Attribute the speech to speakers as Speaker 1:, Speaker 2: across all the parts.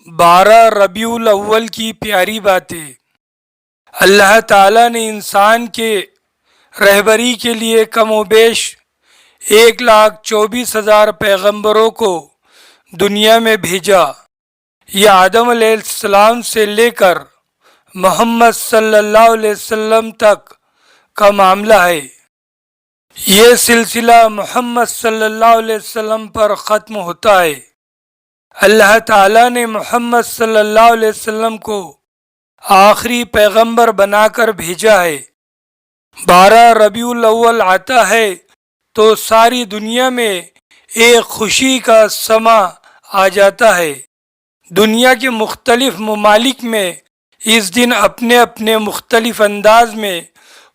Speaker 1: 12 ربیع الاول کی پیاری باتیں۔ اللہ تعالیٰ نے انسان کے رہبری کے لیے کم و بیش 1,24,000 پیغمبروں کو دنیا میں بھیجا۔ یہ آدم علیہ السلام سے لے کر محمد صلی اللہ علیہ وسلم تک کا معاملہ ہے۔ یہ سلسلہ محمد صلی اللہ علیہ وسلم پر ختم ہوتا ہے۔ اللہ تعالیٰ نے محمد صلی اللہ علیہ وسلم کو آخری پیغمبر بنا کر بھیجا ہے۔ 12 ربیع الاول آتا ہے تو ساری دنیا میں ایک خوشی کا سما آ جاتا ہے۔ دنیا کے مختلف ممالک میں اس دن اپنے اپنے مختلف انداز میں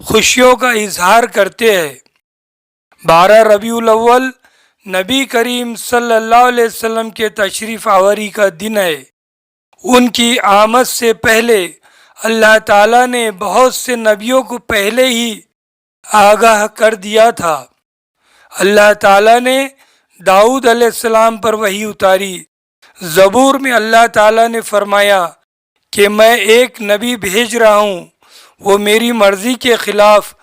Speaker 1: خوشیوں کا اظہار کرتے ہیں۔ 12 ربیع الاول نبی کریم صلی اللہ علیہ وسلم کے تشریف آوری کا دن ہے۔ ان کی آمد سے پہلے اللہ تعالیٰ نے بہت سے نبیوں کو پہلے ہی آگاہ کر دیا تھا۔ اللہ تعالیٰ نے داؤد علیہ السلام پر وحی اتاری۔ زبور میں اللہ تعالیٰ نے فرمایا کہ میں ایک نبی بھیج رہا ہوں، وہ میری مرضی کے خلاف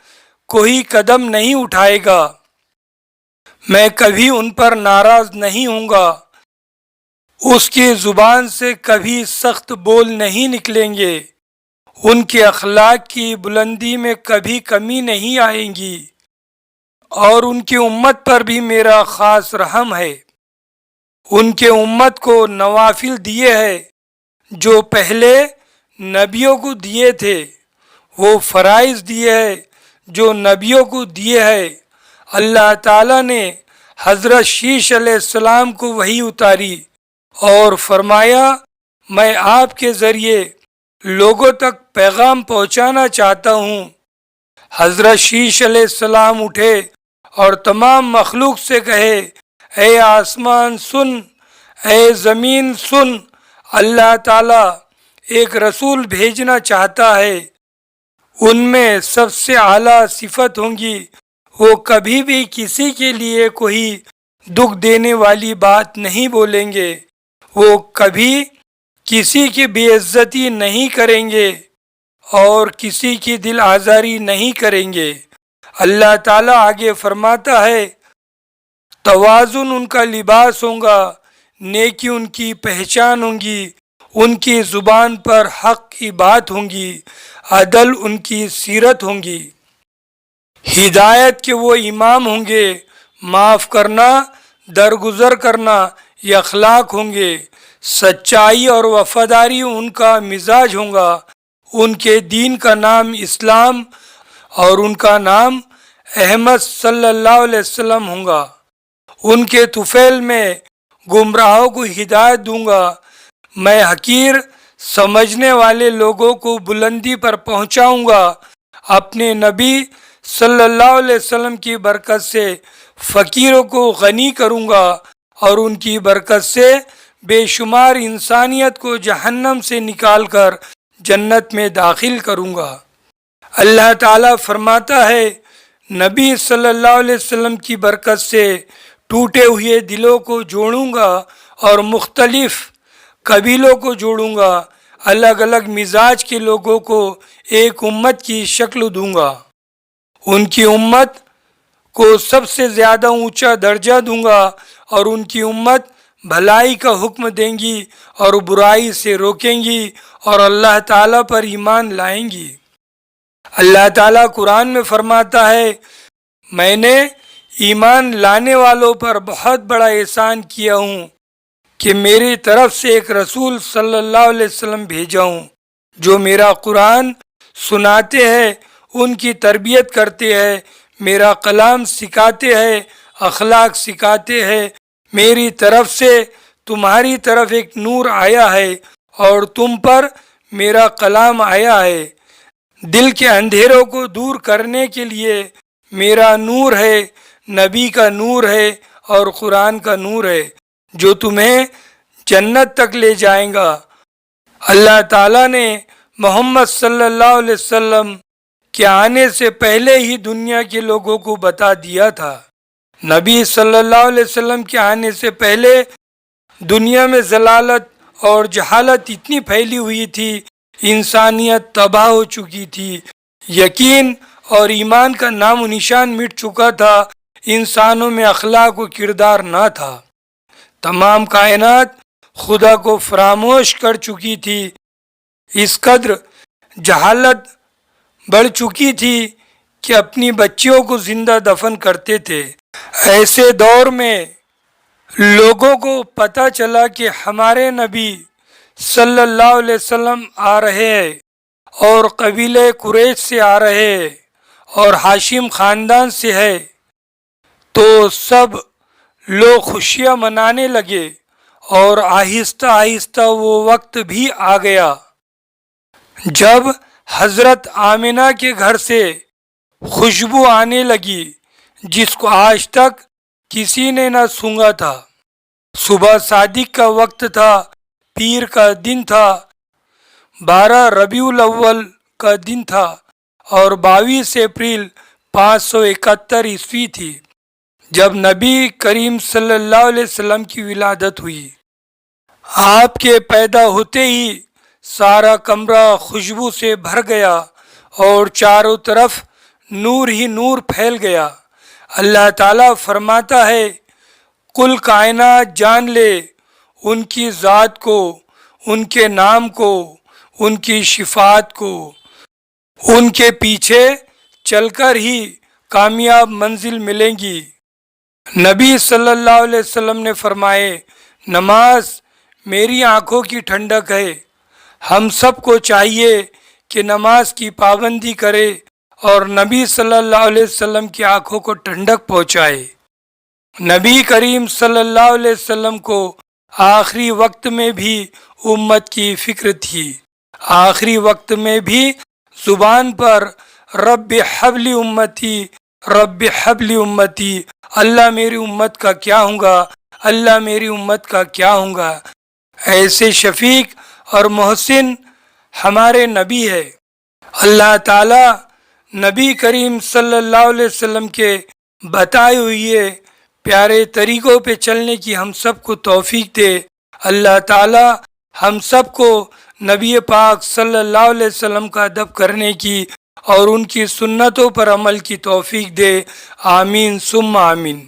Speaker 1: کوئی قدم نہیں اٹھائے گا، میں کبھی ان پر ناراض نہیں ہوں گا، اس کی زبان سے کبھی سخت بول نہیں نکلیں گے، ان کے اخلاق کی بلندی میں کبھی کمی نہیں آئے گی، اور ان کی امت پر بھی میرا خاص رحم ہے۔ ان کے امت کو نوافل دیے ہیں جو پہلے نبیوں کو دیے تھے، وہ فرائض دیے ہیں جو نبیوں کو دیے ہیں۔ اللہ تعالیٰ نے حضرت شیش علیہ السلام کو وحی اتاری اور فرمایا میں آپ کے ذریعے لوگوں تک پیغام پہنچانا چاہتا ہوں۔ حضرت شیش علیہ السلام اٹھے اور تمام مخلوق سے کہے، اے آسمان سن، اے زمین سن، اللہ تعالیٰ ایک رسول بھیجنا چاہتا ہے، ان میں سب سے اعلیٰ صفت ہوں گی، وہ کبھی بھی کسی کے لیے کوئی دکھ دینے والی بات نہیں بولیں گے، وہ کبھی کسی کی بے عزتی نہیں کریں گے اور کسی کی دل آزاری نہیں کریں گے۔ اللہ تعالیٰ آگے فرماتا ہے توازن ان کا لباس ہوگا، نیکی ان کی پہچان ہوں گی، ان کی زبان پر حق کی بات ہوں گی، عدل ان کی سیرت ہوں گی، ہدایت کے وہ امام ہوں گے، معاف کرنا، درگزر کرنا یہ اخلاق ہوں گے، سچائی اور وفاداری ان کا مزاج ہوگا، ان کے دین کا نام اسلام اور ان کا نام احمد صلی اللہ علیہ وسلم ہوگا، ان کے طفیل میں گمراہوں کو ہدایت دوں گا، میں حقیر سمجھنے والے لوگوں کو بلندی پر پہنچاؤں گا، اپنے نبی صلی اللہ علیہ وسلم کی برکت سے فقیروں کو غنی کروں گا اور ان کی برکت سے بے شمار انسانیت کو جہنم سے نکال کر جنت میں داخل کروں گا۔ اللہ تعالیٰ فرماتا ہے نبی صلی اللہ علیہ وسلم کی برکت سے ٹوٹے ہوئے دلوں کو جوڑوں گا اور مختلف قبیلوں کو جوڑوں گا، الگ الگ مزاج کے لوگوں کو ایک امت کی شکل دوں گا، ان کی امت کو سب سے زیادہ اونچا درجہ دوں گا اور ان کی امت بھلائی کا حکم دیں گی اور برائی سے روکیں گی اور اللہ تعالیٰ پر ایمان لائیں گی۔ اللہ تعالیٰ قرآن میں فرماتا ہے میں نے ایمان لانے والوں پر بہت بڑا احسان کیا ہوں کہ میری طرف سے ایک رسول صلی اللہ علیہ وسلم بھیجا ہوں جو میرا قرآن سناتے ہیں، ان کی تربیت کرتے ہیں، میرا کلام سکھاتے ہیں، اخلاق سکھاتے ہیں، میری طرف سے تمہاری طرف ایک نور آیا ہے اور تم پر میرا کلام آیا ہے، دل کے اندھیروں کو دور کرنے کے لیے میرا نور ہے، نبی کا نور ہے اور قرآن کا نور ہے جو تمہیں جنت تک لے جائیں گا۔ اللہ تعالیٰ نے محمد صلی اللہ علیہ وسلم کے آنے سے پہلے ہی دنیا کے لوگوں کو بتا دیا تھا۔ نبی صلی اللہ علیہ وسلم کے آنے سے پہلے دنیا میں ضلالت اور جہالت اتنی پھیلی ہوئی تھی، انسانیت تباہ ہو چکی تھی، یقین اور ایمان کا نام و نشان مٹ چکا تھا، انسانوں میں اخلاق و کردار نہ تھا، تمام کائنات خدا کو فراموش کر چکی تھی، اس قدر جہالت بڑھ چکی تھی کہ اپنی بچیوں کو زندہ دفن کرتے تھے۔ ایسے دور میں لوگوں کو پتہ چلا کہ ہمارے نبی صلی اللہ علیہ وسلم آ رہے ہیں اور قبیلے قریش سے آ رہے ہیں اور ہاشم خاندان سے ہے، تو سب لوگ خوشیاں منانے لگے، اور آہستہ آہستہ وہ وقت بھی آ گیا جب حضرت آمنہ کے گھر سے خوشبو آنے لگی جس کو آج تک کسی نے نہ سونگا تھا۔ صبح صادق کا وقت تھا، پیر کا دن تھا، 12 ربیع الاول کا دن تھا اور 22 اپریل 571 عیسوی تھی جب نبی کریم صلی اللہ علیہ وسلم کی ولادت ہوئی۔ آپ کے پیدا ہوتے ہی سارا کمرہ خوشبو سے بھر گیا اور چاروں طرف نور ہی نور پھیل گیا۔ اللہ تعالیٰ فرماتا ہے، کل کائنات جان لے ان کی ذات کو، ان کے نام کو، ان کی صفات کو، ان کے پیچھے چل کر ہی کامیاب منزل ملیں گی۔ نبی صلی اللہ علیہ وسلم نے فرمائے، نماز میری آنکھوں کی ٹھنڈک ہے۔ ہم سب کو چاہیے کہ نماز کی پابندی کرے اور نبی صلی اللہ علیہ وسلم کی آنکھوں کو ٹھنڈک پہنچائے۔ نبی کریم صلی اللہ علیہ وسلم کو آخری وقت میں بھی امت کی فکر تھی، آخری وقت میں بھی زبان پر رب حبلی امتی، رب حبلی امتی، اللہ میری امت کا کیا ہوں گا، اللہ میری امت کا کیا ہوں گا۔ ایسے شفیق اور محسن ہمارے نبی ہے۔ اللہ تعالی نبی کریم صلی اللہ علیہ وسلم کے بتائے ہوئے پیارے طریقوں پہ چلنے کی ہم سب کو توفیق دے۔ اللہ تعالی ہم سب کو نبی پاک صلی اللہ علیہ وسلم کا ادب کرنے کی اور ان کی سنتوں پر عمل کی توفیق دے۔ آمین ثم آمین۔